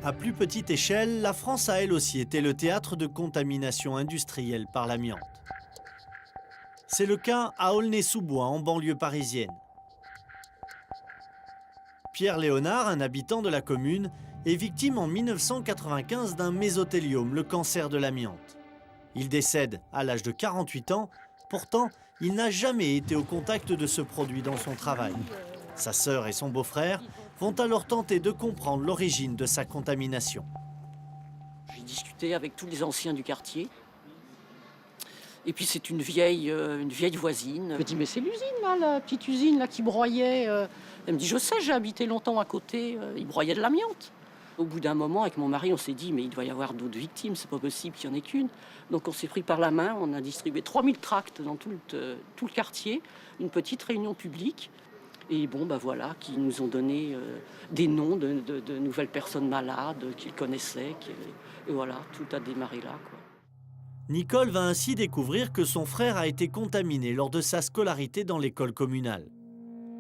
À plus petite échelle, la France a elle aussi été le théâtre de contamination industrielle par l'amiante. C'est le cas à Aulnay-sous-Bois, en banlieue parisienne. Pierre Léonard, un habitant de la commune, est victime en 1995 d'un mésothéliome, le cancer de l'amiante. Il décède à l'âge de 48 ans, pourtant il n'a jamais été au contact de ce produit dans son travail. Sa sœur et son beau-frère vont alors tenter de comprendre l'origine de sa contamination. J'ai discuté avec tous les anciens du quartier. Et puis c'est une vieille voisine. Je me dis mais c'est l'usine là, la petite usine là qui broyait. Elle me dit je sais, j'ai habité longtemps à côté, il broyait de l'amiante. Au bout d'un moment avec mon mari on s'est dit mais il doit y avoir d'autres victimes, c'est pas possible qu'il n'y en ait qu'une. Donc on s'est pris par la main, on a distribué 3000 tracts dans tout le quartier, une petite réunion publique. Et bon, ben voilà, qui nous ont donné des noms de nouvelles personnes malades qu'ils connaissaient. Et voilà, tout a démarré là, quoi. Nicole va ainsi découvrir que son frère a été contaminé lors de sa scolarité dans l'école communale.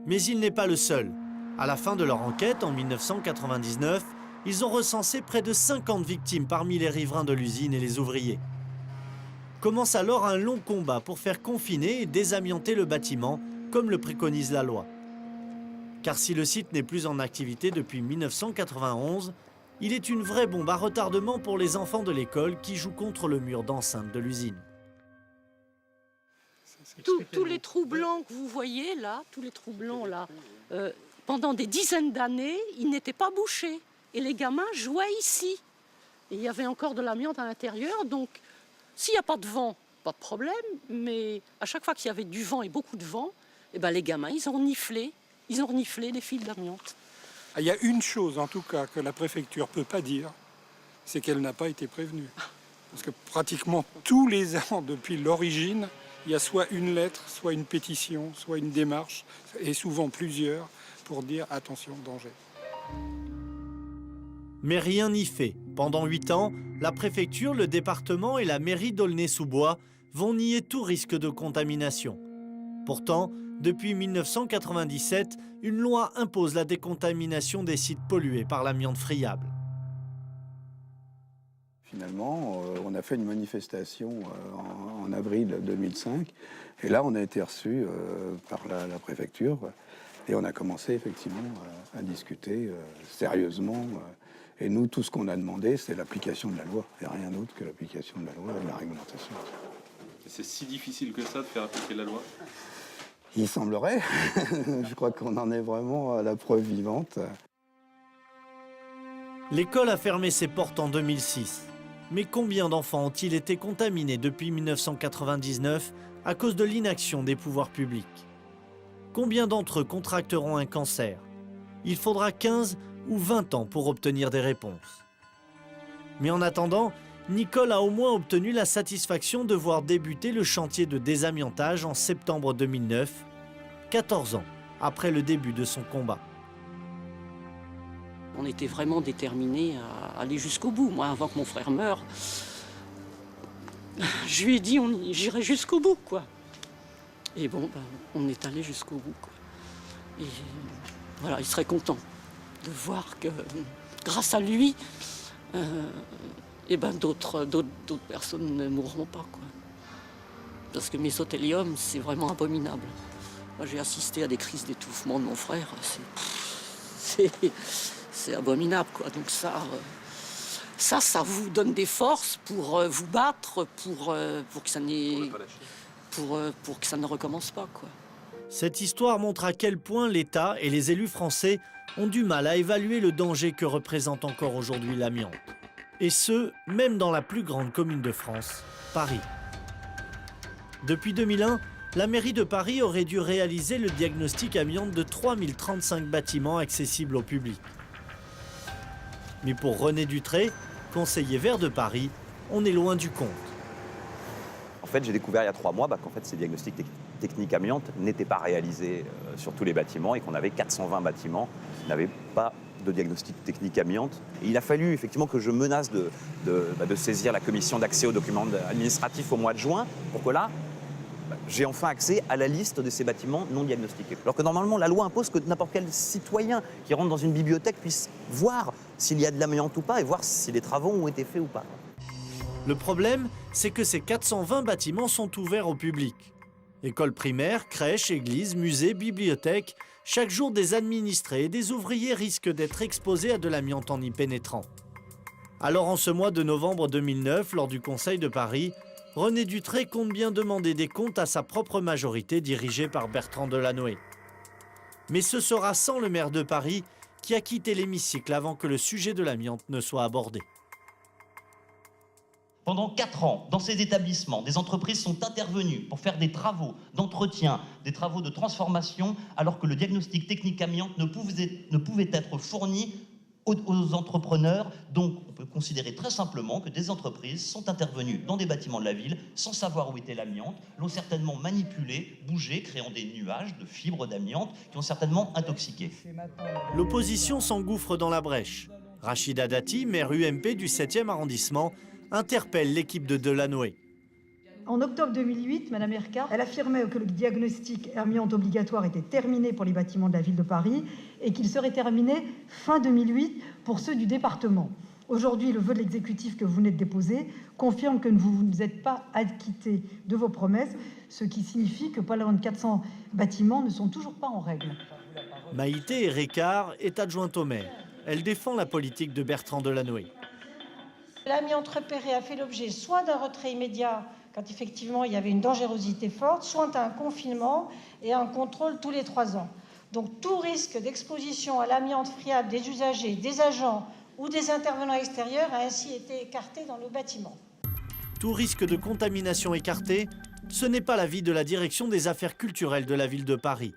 Mais il n'est pas le seul. À la fin de leur enquête, en 1999, ils ont recensé près de 50 victimes parmi les riverains de l'usine et les ouvriers. Commence alors un long combat pour faire confiner et désamianter le bâtiment, comme le préconise la loi. Car si le site n'est plus en activité depuis 1991, il est une vraie bombe à retardement pour les enfants de l'école qui jouent contre le mur d'enceinte de l'usine. Tous les trous blancs que vous voyez là, tous les trous blancs là, pendant des dizaines d'années, ils n'étaient pas bouchés. Et les gamins jouaient ici. Et il y avait encore de l'amiante à l'intérieur, donc s'il n'y a pas de vent, pas de problème. Mais à chaque fois qu'il y avait du vent et beaucoup de vent, eh ben les gamins, ils ont reniflé les fils d'amiante. Il y a une chose, en tout cas, que la préfecture ne peut pas dire, c'est qu'elle n'a pas été prévenue. Parce que pratiquement tous les ans, depuis l'origine, il y a soit une lettre, soit une pétition, soit une démarche, et souvent plusieurs, pour dire « attention, danger ». Mais rien n'y fait. Pendant 8 ans, la préfecture, le département et la mairie d'Aulnay-sous-Bois vont nier tout risque de contamination. Pourtant, depuis 1997, une loi impose la décontamination des sites pollués par l'amiante friable. Finalement, on a fait une manifestation en avril 2005. Et là, on a été reçu par la préfecture. Et on a commencé effectivement à discuter sérieusement. Et nous, tout ce qu'on a demandé, c'est l'application de la loi. Et rien d'autre que l'application de la loi et de la réglementation. C'est si difficile que ça de faire appliquer la loi ? Il semblerait. Je crois qu'on en est vraiment à la preuve vivante. L'école a fermé ses portes en 2006. Mais combien d'enfants ont-ils été contaminés depuis 1999 à cause de l'inaction des pouvoirs publics? Combien d'entre eux contracteront un cancer? Il faudra 15 ou 20 ans pour obtenir des réponses. Mais en attendant, Nicole a au moins obtenu la satisfaction de voir débuter le chantier de désamiantage en septembre 2009, 14 ans après le début de son combat. On était vraiment déterminés à aller jusqu'au bout. Moi, avant que mon frère meure, je lui ai dit j'irai jusqu'au bout, quoi. Et bon, ben, on est allé jusqu'au bout, quoi. Et voilà, il serait content de voir que, grâce à lui, et ben d'autres personnes ne mourront pas, quoi. Parce que mésothélium, c'est vraiment abominable. Moi, j'ai assisté à des crises d'étouffement de mon frère. C'est abominable, quoi. Donc ça vous donne des forces pour vous battre, pour que ça ne recommence pas, quoi. Cette histoire montre à quel point l'État et les élus français ont du mal à évaluer le danger que représente encore aujourd'hui l'amiante. Et ce, même dans la plus grande commune de France, Paris. Depuis 2001, la mairie de Paris aurait dû réaliser le diagnostic amiante de 3035 bâtiments accessibles au public. Mais pour René Dutré, conseiller vert de Paris, on est loin du compte. En fait, j'ai découvert il y a 3 mois qu'en fait, ces diagnostics techniques amiante n'étaient pas réalisés sur tous les bâtiments et qu'on avait 420 bâtiments qui n'avaient pas de diagnostic technique amiante. Et il a fallu effectivement que je menace de saisir la commission d'accès aux documents administratifs au mois de juin pour que là, j'ai enfin accès à la liste de ces bâtiments non diagnostiqués. Alors que normalement, la loi impose que n'importe quel citoyen qui rentre dans une bibliothèque puisse voir s'il y a de l'amiante ou pas et voir si les travaux ont été faits ou pas. Le problème, c'est que ces 420 bâtiments sont ouverts au public. Écoles primaires, crèches, églises, musées, bibliothèques, chaque jour des administrés et des ouvriers risquent d'être exposés à de l'amiante en y pénétrant. Alors en ce mois de novembre 2009, lors du Conseil de Paris, René Dutré compte bien demander des comptes à sa propre majorité dirigée par Bertrand Delanoë. Mais ce sera sans le maire de Paris qui a quitté l'hémicycle avant que le sujet de l'amiante ne soit abordé. Pendant 4 ans, dans ces établissements, des entreprises sont intervenues pour faire des travaux d'entretien, des travaux de transformation, alors que le diagnostic technique amiante ne pouvait être fourni aux entrepreneurs. Donc on peut considérer très simplement que des entreprises sont intervenues dans des bâtiments de la ville sans savoir où était l'amiante, l'ont certainement manipulé, bougé, créant des nuages de fibres d'amiante qui ont certainement intoxiqué. L'opposition s'engouffre dans la brèche. Rachida Dati, maire UMP du 7e arrondissement, interpelle l'équipe de Delanoë. En octobre 2008, Mme Erka, elle affirmait que le diagnostic amiante obligatoire était terminé pour les bâtiments de la ville de Paris et qu'il serait terminé fin 2008 pour ceux du département. Aujourd'hui, le vœu de l'exécutif que vous venez de déposer confirme que vous ne vous êtes pas acquitté de vos promesses, ce qui signifie que pas loin de 400 bâtiments ne sont toujours pas en règle. Maïté Ricard est adjointe au maire. Elle défend la politique de Bertrand Delanoë. L'amiante repérée a fait l'objet soit d'un retrait immédiat quand effectivement il y avait une dangerosité forte, soit d'un confinement et un contrôle tous les 3 ans. Donc tout risque d'exposition à l'amiante friable des usagers, des agents ou des intervenants extérieurs a ainsi été écarté dans nos bâtiments. Tout risque de contamination écarté, ce n'est pas l'avis de la direction des affaires culturelles de la ville de Paris.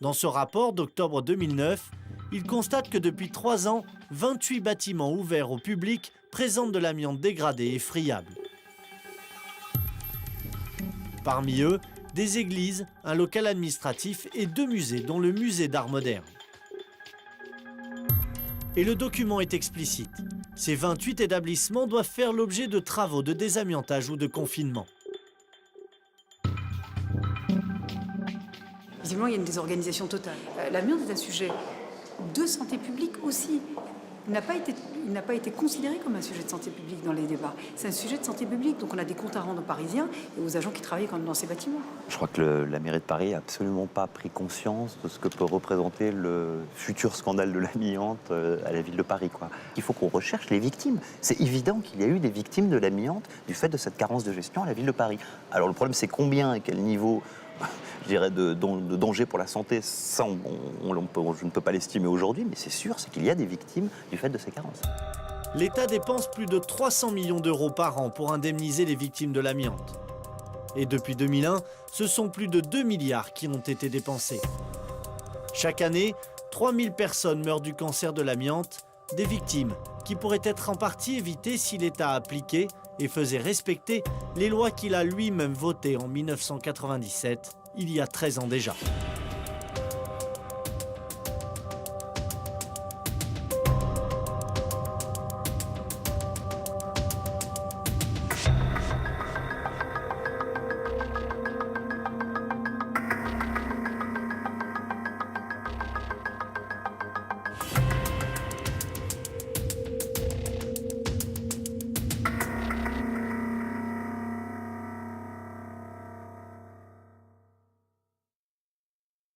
Dans ce rapport d'octobre 2009, il constate que depuis 3 ans, 28 bâtiments ouverts au public présentent de l'amiante dégradée et friable. Parmi eux, des églises, un local administratif et 2 musées, dont le musée d'art moderne. Et le document est explicite. Ces 28 établissements doivent faire l'objet de travaux de désamiantage ou de confinement. Visiblement, il y a une désorganisation totale. L'amiante est un sujet de santé publique aussi. Il n'a pas été considéré comme un sujet de santé publique dans les débats. C'est un sujet de santé publique, donc on a des comptes à rendre aux Parisiens et aux agents qui travaillent quand même dans ces bâtiments. Je crois que la mairie de Paris n'a absolument pas pris conscience de ce que peut représenter le futur scandale de l'amiante à la ville de Paris, quoi. Il faut qu'on recherche les victimes. C'est évident qu'il y a eu des victimes de l'amiante du fait de cette carence de gestion à la ville de Paris. Alors le problème, c'est combien et quel niveau, je dirais, de danger pour la santé, ça, je ne peux pas l'estimer aujourd'hui, mais c'est sûr, c'est qu'il y a des victimes du fait de ces carences. L'État dépense plus de 300 millions d'euros par an pour indemniser les victimes de l'amiante. Et depuis 2001, ce sont plus de 2 milliards qui ont été dépensés. Chaque année, 3000 personnes meurent du cancer de l'amiante, des victimes qui pourraient être en partie évitées si l'État appliquait et faisait respecter les lois qu'il a lui-même votées en 1997, il y a 13 ans déjà.